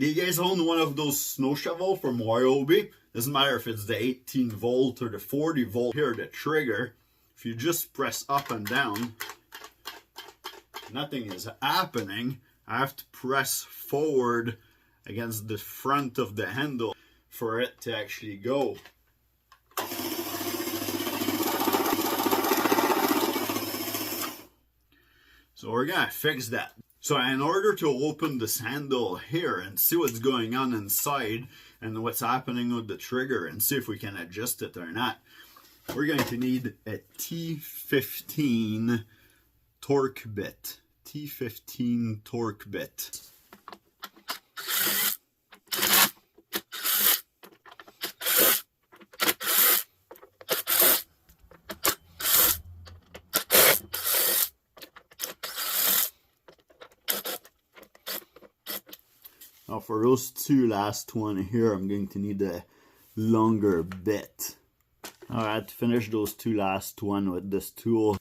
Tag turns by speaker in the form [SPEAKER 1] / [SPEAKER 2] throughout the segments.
[SPEAKER 1] do you guys own one of those snow shovel from Ryobi? Doesn't matter if it's the 18 volt or the 40 volt. Here, the trigger, if you just press up and down, nothing is happening. I have to press forward against the front of the handle for it to actually go. So we're gonna fix that. So in order to open this handle here and see what's going on inside and what's happening with the trigger and see if we can adjust it or not, we're going to need a T15 torque bit. T15 torque bit. Now for those two last one here, I'm going to need a longer bit. Alright, to finish those two last one with this tool.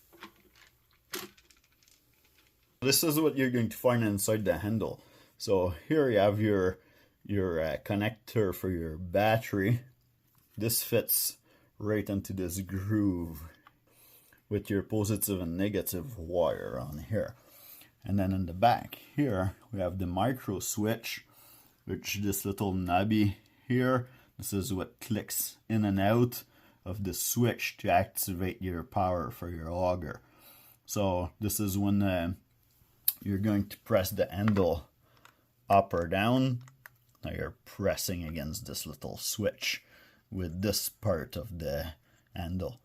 [SPEAKER 1] This is what you're going to find inside the handle. So here you have your connector for your battery. This fits right into this groove with your positive and negative wire on here. And then in the back here, we have the micro switch, which this little knobby here, this is what clicks in and out of the switch to activate your power for your auger. So this is when you're going to press the handle up or down. Now you're pressing against this little switch with this part of the handle.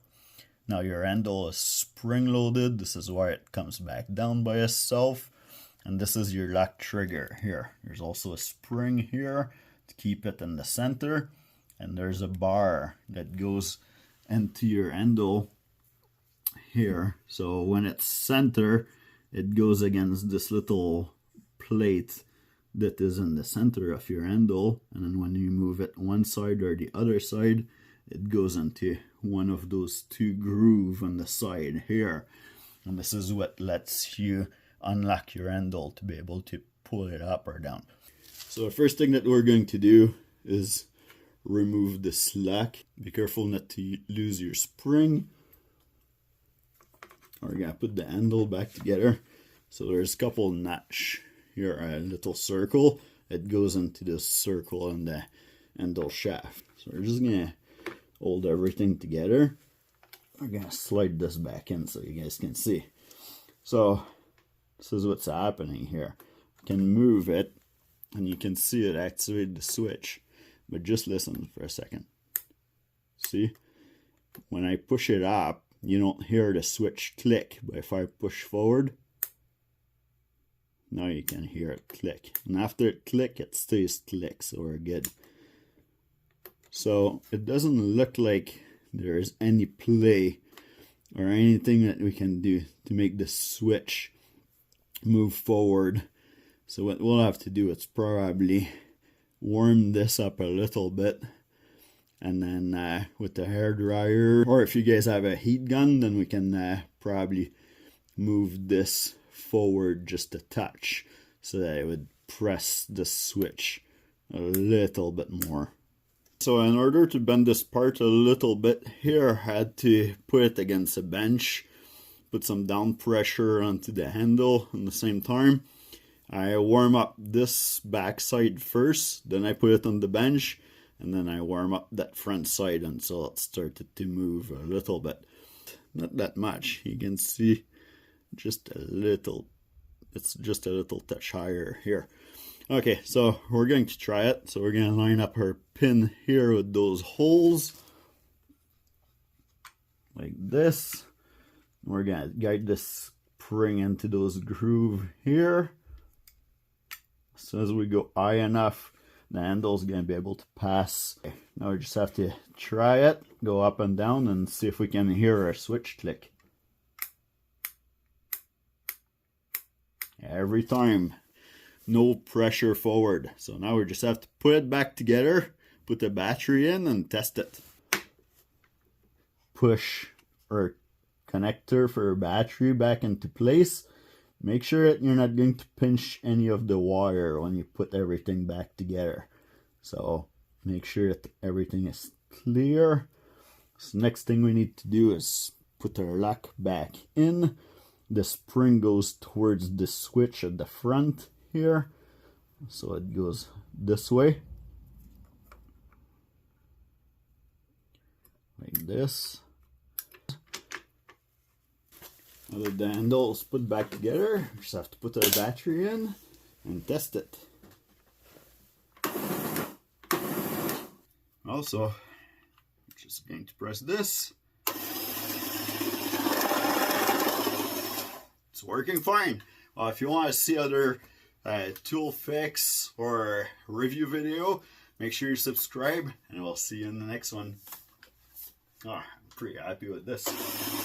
[SPEAKER 1] Now your handle is spring loaded. This is why it comes back down by itself. And this is your lock trigger here. There's also a spring here to keep it in the center. And there's a bar that goes into your handle here. So when it's center, it goes against this little plate that is in the center of your handle. And then when you move it one side or the other side, it goes into one of those two grooves on the side here. And this is what lets you unlock your handle to be able to pull it up or down. So the first thing that we're going to do is remove the slack. Be careful not to lose your spring. We're gonna put the handle back together. So there's a couple notch here, a little circle. It goes into this circle in the handle shaft. So we're just gonna hold everything together. We're gonna slide this back in so you guys can see. So this is what's happening here. You can move it and you can see it activate the switch. But just listen for a second. See? When I push it up, you don't hear the switch click. But if I push forward, now you can hear it click. And after it click, it stays click, so we're good. So it doesn't look like there's any play or anything that we can do to make the switch move forward. So what we'll have to do is probably warm this up a little bit, and then with the hair dryer, or if you guys have a heat gun, then we can probably move this forward just a touch so that it would press the switch a little bit more. So in order to bend this part a little bit here, I had to put it against a bench, put some down pressure onto the handle at the same time. I warm up this back side first, then I put it on the bench, and then I warm up that front side until it started to move a little bit. Not that much, you can see just a little, it's just a little touch higher here. Okay, so we're going to try it. So we're going to line up our pin here with those holes like this. We're going to guide this spring into those grooves here. So as we go high enough, the handle is going to be able to pass. Okay, now we just have to try it, go up and down, and see if we can hear our switch click. Every time, no pressure forward. So now we just have to put it back together, put the battery in, and test it. Push our connector for our battery back into place. Make sure that you're not going to pinch any of the wire when you put everything back together. So make sure that everything is clear. So next thing we need to do is put our lock back in. The spring goes towards the switch at the front here. So it goes this way. Like this. Now that the handle is put back together, we just have to put our battery in and test it. Also, I'm just going to press this. It's working fine. If you want to see other tool fix or review video, make sure you subscribe, and we'll see you in the next one. I'm pretty happy with this.